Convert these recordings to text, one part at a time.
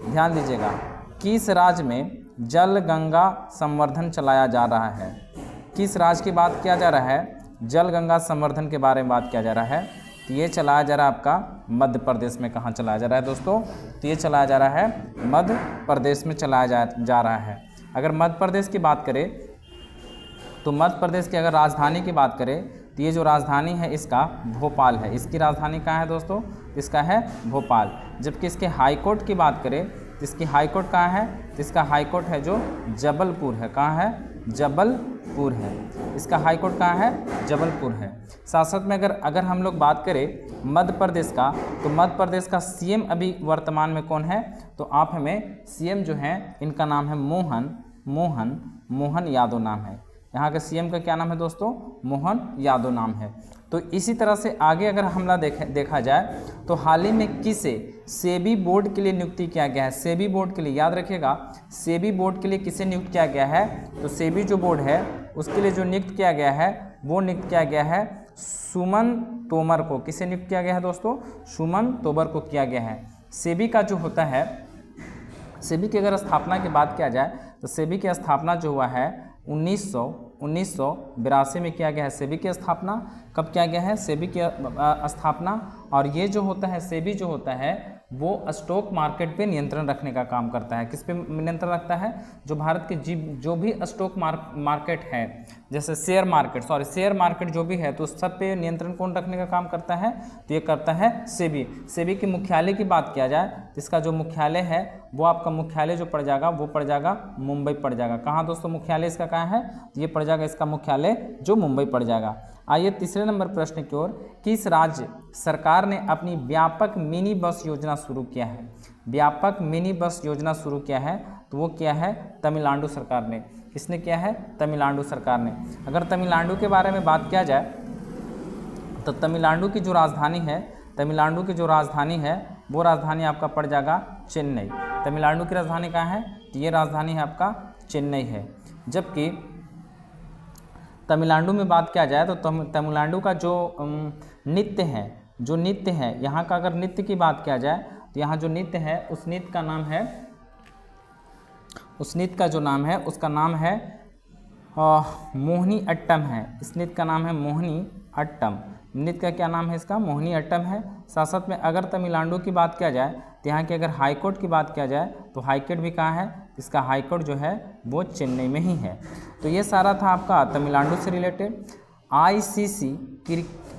ध्यान दीजिएगा, किस राज्य में जल गंगा संवर्धन चलाया जा रहा है? किस राज्य की बात किया जा रहा है? जल गंगा संवर्धन के बारे में बात किया जा रहा है। तो ये चलाया जा रहा है आपका मध्य प्रदेश में। कहाँ चलाया जा रहा है दोस्तों? तो ये चलाया जा रहा है मध्य प्रदेश में चलाया जा रहा है। अगर मध्य प्रदेश की बात करें तो मध्य प्रदेश की अगर राजधानी की बात करें तो ये जो राजधानी है इसका भोपाल है। इसकी राजधानी कहाँ है दोस्तों? इसका है भोपाल। जबकि इसके हाई कोर्ट की बात करें तो इसकी हाई कोर्ट कहाँ है? तो इसका हाई कोर्ट है जो जबलपुर है। कहाँ है? जबलपुर है। इसका हाई कोर्ट कहाँ है? जबलपुर है। साथ साथ में अगर हम लोग बात करें मध्य प्रदेश का, तो मध्य प्रदेश का सीएम अभी वर्तमान में कौन है? तो आप हमें सीएम जो है इनका नाम है मोहन यादव नाम है। यहाँ के सीएम का क्या नाम है दोस्तों? मोहन यादव नाम है। तो इसी तरह से आगे अगर हमला देखा जाए तो हाल ही में किसे सेबी बोर्ड के लिए नियुक्ति किया गया है? सेबी बोर्ड के लिए याद रखिएगा, सेबी बोर्ड के लिए किसे नियुक्त किया गया है? तो सेबी जो बोर्ड है उसके लिए जो नियुक्त किया गया है वो नियुक्त किया गया है सुमन तोमर को। किसे नियुक्त किया गया है दोस्तों? सुमन तोमर को किया गया है। सेबी का जो होता है, सेबी की अगर स्थापना की बात किया जाए तो सेबी की स्थापना जो हुआ है 1982 में किया गया है। सेबी की स्थापना कब किया गया है? सेबी की स्थापना। और ये जो होता है सेबी जो होता है वो स्टॉक मार्केट पे नियंत्रण रखने का काम करता है। किस पे नियंत्रण रखता है? जो भारत के जो भी स्टॉक मार्केट है, जैसे शेयर मार्केट जो भी है, तो सब पे नियंत्रण कौन रखने का काम करता है? तो ये करता है सेबी। सेबी के मुख्यालय की बात किया जाए तो इसका जो मुख्यालय है वो आपका मुख्यालय जो पड़ जाएगा वो पड़ जाएगा मुंबई पड़ जाएगा। कहाँ दोस्तों मुख्यालय इसका कहाँ है? तो ये पड़ जाएगा इसका मुख्यालय जो मुंबई पड़ जाएगा। आइए तीसरे नंबर प्रश्न की ओर। किस राज्य सरकार ने अपनी व्यापक मिनी बस योजना शुरू किया है? व्यापक मिनी बस योजना शुरू किया है तो वो क्या है? तमिलनाडु सरकार ने। किसने किया है? तमिलनाडु सरकार ने। अगर तमिलनाडु के बारे में बात किया जाए तो तमिलनाडु की जो राजधानी है वो राजधानी आपका पड़ जाएगा चेन्नई। तमिलनाडु की राजधानी कहाँ है? तो ये राजधानी है आपका चेन्नई है। जबकि तमिलनाडु में बात किया जाए तो तमिलनाडु का जो नृत्य है यहाँ का अगर नृत्य की बात किया जाए तो यहाँ जो नृत्य है उस नृत्य का नाम है, उस नृत्य का जो नाम है उसका नाम है मोहिनी अट्टम है। इस नृत्य का नाम है मोहिनी अट्टम। नृत्य का क्या नाम है इसका? मोहिनी अट्टम है। साथ साथ में अगर तमिलनाडु की बात किया जाए तो यहाँ की अगर हाई कोर्ट की बात किया जाए तो हाई कोर्ट भी कहाँ है? इसका हाई कोर्ट जो है वो चेन्नई में ही है। तो ये सारा था आपका तमिलनाडु से रिलेटेड।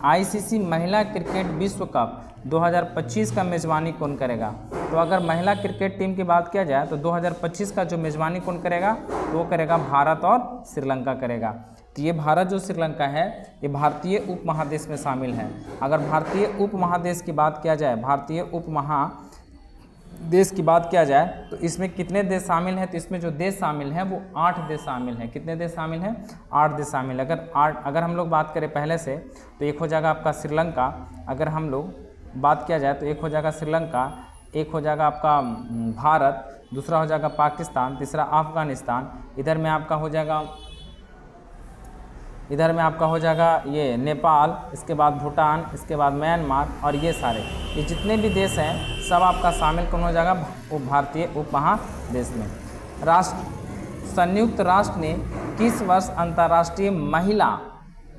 आईसीसी महिला क्रिकेट विश्व कप 2025 का मेज़बानी कौन करेगा? तो अगर महिला क्रिकेट टीम की बात किया जाए तो 2025 का जो मेज़बानी कौन करेगा? तो वो करेगा भारत और श्रीलंका करेगा। तो ये भारत जो श्रीलंका है ये भारतीय उपमहादेश में शामिल है। अगर भारतीय उपमहादेश की बात किया जाए, भारतीय उपमहादेश की बात किया जाए तो इसमें कितने देश शामिल हैं? तो इसमें जो देश शामिल हैं वो 8 देश शामिल हैं। कितने देश शामिल हैं? 8 देश शामिल। अगर हम लोग बात करें पहले से तो एक हो जाएगा आपका श्रीलंका। अगर हम लोग बात किया जाए तो एक हो जाएगा श्रीलंका, एक हो जाएगा आपका भारत, दूसरा हो जाएगा पाकिस्तान, तीसरा अफगानिस्तान, इधर में आपका हो जाएगा ये नेपाल, इसके बाद भूटान, इसके बाद म्यांमार, और ये जितने भी देश हैं सब आपका शामिल कौन हो जाएगा? भारतीय उपमहादेश में। संयुक्त राष्ट्र ने किस वर्ष अंतर्राष्ट्रीय महिला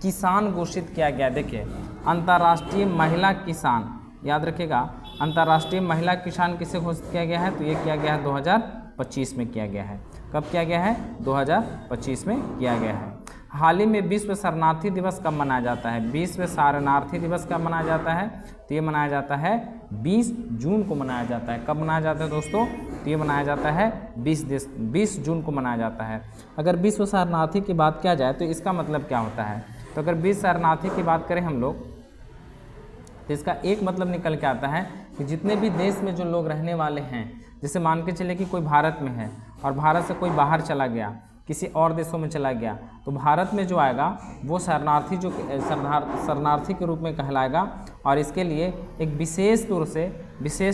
किसान घोषित किया गया? देखिए अंतर्राष्ट्रीय महिला किसान, याद रखिएगा अंतर्राष्ट्रीय महिला किसान किसे घोषित किया गया है? तो ये किया गया है 2025 में किया गया है। कब किया गया है? 2025 में किया गया है। हाल ही में विश्व शरणार्थी दिवस कब मनाया जाता है? विश्व शरणार्थी दिवस कब मनाया जाता है? तो ये मनाया जाता है 20 जून को मनाया जाता है। कब मनाया जाता है दोस्तों? तो ये मनाया जाता है 20 जून को मनाया जाता है। अगर विश्व शरणार्थी की बात किया जाए तो इसका मतलब क्या होता है? तो अगर विश्व शरणार्थी की बात करें हम लोग तो इसका एक मतलब निकल के आता है कि जितने भी देश में जो लोग रहने वाले हैं, जैसे मान के चले कि कोई भारत में है और भारत से कोई बाहर चला गया, किसी और देशों में चला गया, तो भारत में जो आएगा वो शरणार्थी के रूप में कहलाएगा। और इसके लिए एक विशेष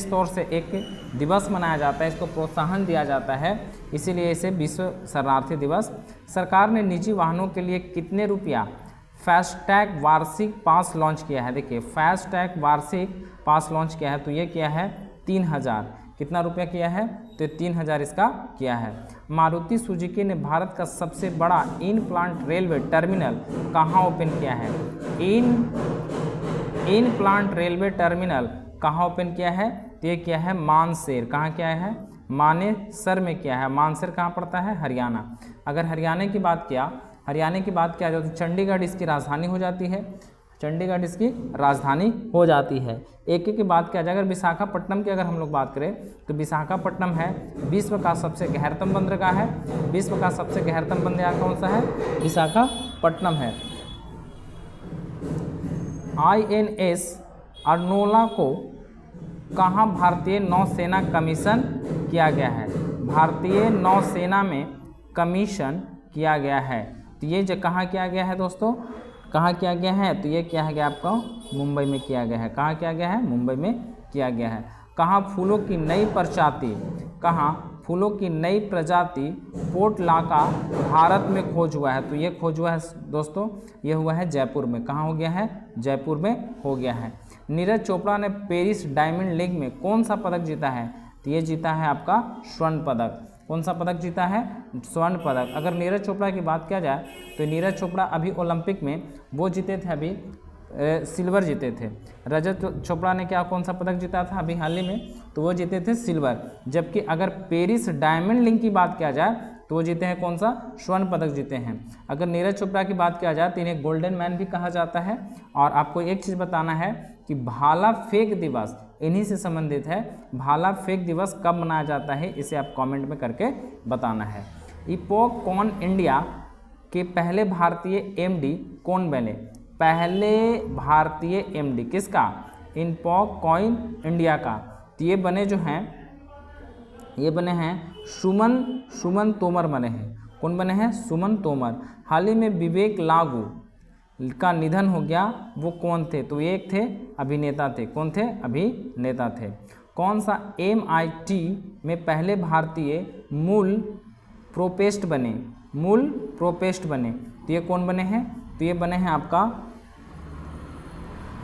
तौर से एक दिवस मनाया जाता है, इसको प्रोत्साहन दिया जाता है, इसीलिए इसे विश्व शरणार्थी दिवस। सरकार ने निजी वाहनों के लिए कितने रुपया फास्टैग वार्षिक पास लॉन्च किया है? देखिए फास्टैग वार्षिक पास लॉन्च किया है तो ये किया है 3000। कितना रुपया किया है, तो 3000 इसका किया है। मारुति सुजुकी ने भारत का सबसे बड़ा इन प्लांट रेलवे टर्मिनल कहाँ ओपन किया है? इन प्लांट रेलवे टर्मिनल कहाँ ओपन किया है? तो ये किया है मानेसर। कहाँ किया है? मानेसर में किया है। मानेसर कहाँ पड़ता है? हरियाणा। अगर हरियाणा की बात किया जाए तो चंडीगढ़ इसकी राजधानी हो जाती है। चंडीगढ़ इसकी राजधानी हो जाती है। एक की बात किया जाए, अगर विशाखापट्टनम की अगर हम लोग बात करें तो विशाखापट्टनम है विश्व का सबसे गहरतम बंदरगाह है। विश्व का सबसे गहरतम बंदरगाह कौन सा है? विशाखापट्टनम है। INS अर्नोला को कहाँ भारतीय नौसेना कमीशन किया गया है? भारतीय नौसेना में कमीशन किया गया है। तो ये जो कहाँ किया गया है दोस्तों? कहाँ किया गया है? तो ये क्या है आपका मुंबई में किया गया है। कहाँ किया गया है? मुंबई में किया गया है। कहाँ फूलों की नई प्रजाति पोर्टलाका भारत में खोज हुआ है? तो ये खोज हुआ है दोस्तों, ये हुआ है जयपुर में। कहाँ हो गया है? जयपुर में हो गया है। नीरज चोपड़ा ने पेरिस डायमंड लीग में कौन सा पदक जीता है? तो ये जीता है आपका स्वर्ण पदक। कौन सा पदक जीता है? स्वर्ण पदक। अगर नीरज चोपड़ा की बात किया जाए तो नीरज चोपड़ा अभी ओलंपिक में वो जीते थे, अभी सिल्वर जीते थे। रजत चोपड़ा ने कौन सा पदक जीता था अभी हाल ही में? तो वो जीते थे सिल्वर। जबकि अगर पेरिस डायमंड लीग की बात किया जाए तो वो जीते हैं कौन सा? स्वर्ण पदक जीते हैं। अगर नीरज चोपड़ा की बात किया जाए तो इन्हें गोल्डन मैन भी कहा जाता है। और आपको एक चीज़ बताना है कि भाला फेंक दिवस इन्हीं से संबंधित है। भाला फेंक दिवस कब मनाया जाता है, इसे आप कमेंट में करके बताना है। इपॉक कॉइन इंडिया के पहले भारतीय MD कौन बने? पहले भारतीय MD किसका? इपॉक कॉइन इंडिया का। तो ये बने हैं सुमन तोमर बने हैं। कौन बने हैं? सुमन तोमर। हाल ही में विवेक लागू का निधन हो गया, वो कौन थे? तो एक थे अभिनेता थे। कौन थे? अभिनेता थे। कौन सा MIT में पहले भारतीय मूल प्रोपेस्ट बने? तो ये कौन बने हैं? तो ये बने हैं आपका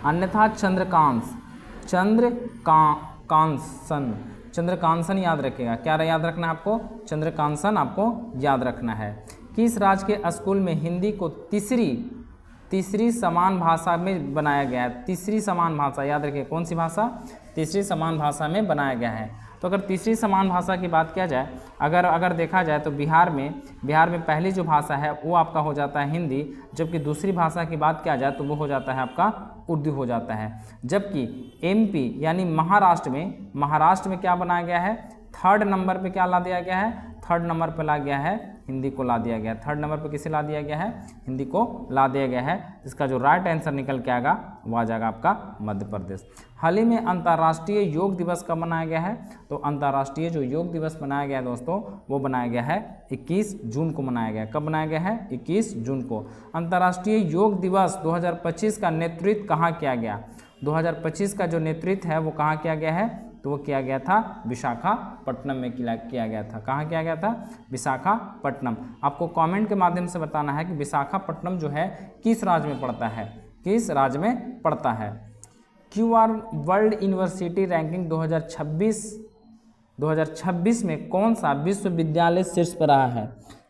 अन्यथा चंद्रकांसन याद रखिएगा। क्या याद रखना है आपको? चंद्रकांसन आपको याद रखना है। किस राज्य के स्कूल में हिंदी को तीसरी समान भाषा में बनाया गया है? तीसरी समान भाषा याद रखिए। कौन सी भाषा? तीसरी समान भाषा में बनाया गया है। तो अगर तीसरी समान भाषा की बात किया जाए, अगर देखा जाए तो बिहार में पहली जो भाषा है वो आपका हो जाता है हिंदी। जबकि दूसरी भाषा की बात किया जाए तो वो हो जाता है आपका उर्दू हो जाता है। जबकि MP यानी महाराष्ट्र में क्या बनाया गया है? थर्ड नंबर पे क्या ला दिया गया है? थर्ड नंबर पे ला गया है हिंदी को ला दिया गया है। थर्ड नंबर पे किसे ला दिया गया है? हिंदी को ला दिया गया है। इसका जो राइट आंसर निकल के आएगा वो आ जाएगा आपका मध्य प्रदेश। हाल ही में अंतर्राष्ट्रीय योग दिवस कब मनाया गया है? तो अंतर्राष्ट्रीय जो योग दिवस मनाया गया है दोस्तों, वो बनाया गया है 21 जून को मनाया गया है। कब बनाया गया है? 21 जून को। अंतर्राष्ट्रीय योग दिवस 2025 का नेतृत्व कहाँ किया गया? 2025 का जो नेतृत्व है वो कहाँ किया गया है? तो वो किया गया था विशाखापट्टनम में किया गया था। कहाँ किया गया था? विशाखापट्टनम। आपको कमेंट के माध्यम से बताना है कि विशाखापट्टनम जो है किस राज्य में पड़ता है? किस राज्य में पड़ता है? QR वर्ल्ड यूनिवर्सिटी रैंकिंग 2026 में कौन सा विश्वविद्यालय शीर्ष पर रहा है?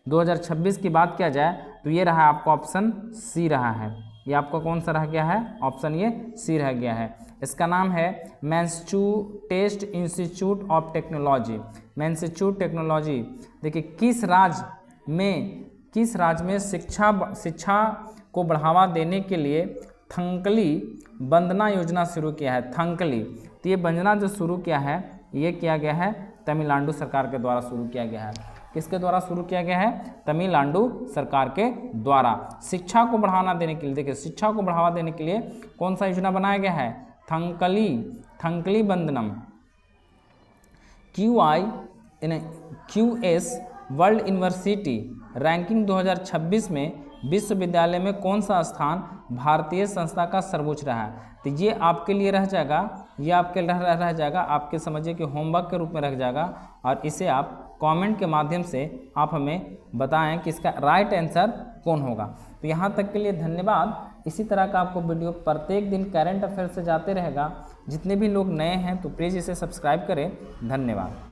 2026 की बात किया जाए तो ये रहा आपका ऑप्शन C रहा है। ये आपका कौन सा रह गया है? ऑप्शन ये C रह गया है। इसका नाम है Massachusetts institute of technology. Massachusetts technology. देखिए किस राज्य में शिक्षा को बढ़ावा देने के लिए थंकली वंदना योजना शुरू किया है? थंकली। तो ये वंदना जो शुरू किया है ये किया गया है तमिलनाडु सरकार के द्वारा शुरू किया गया है। किसके द्वारा शुरू किया गया है? तमिलनाडु सरकार के द्वारा। शिक्षा को बढ़ावा देने के लिए, देखिए शिक्षा को बढ़ावा देने के लिए कौन सा योजना बनाया गया है? थंकली वंदनम। QS वर्ल्ड यूनिवर्सिटी रैंकिंग 2026 में विश्वविद्यालय में कौन सा स्थान भारतीय संस्था का सर्वोच्च रहा है? तो ये आपके लिए रह जाएगा, ये आपके रह जाएगा, आपके समझिए कि होमवर्क के रूप में रह जाएगा। और इसे आप कमेंट के माध्यम से आप हमें बताएं कि इसका राइट आंसर कौन होगा। तो यहाँ तक के लिए धन्यवाद। इसी तरह का आपको वीडियो प्रत्येक दिन करंट अफेयर से जाते रहेगा। जितने भी लोग नए हैं तो प्लीज़ इसे सब्सक्राइब करें। धन्यवाद।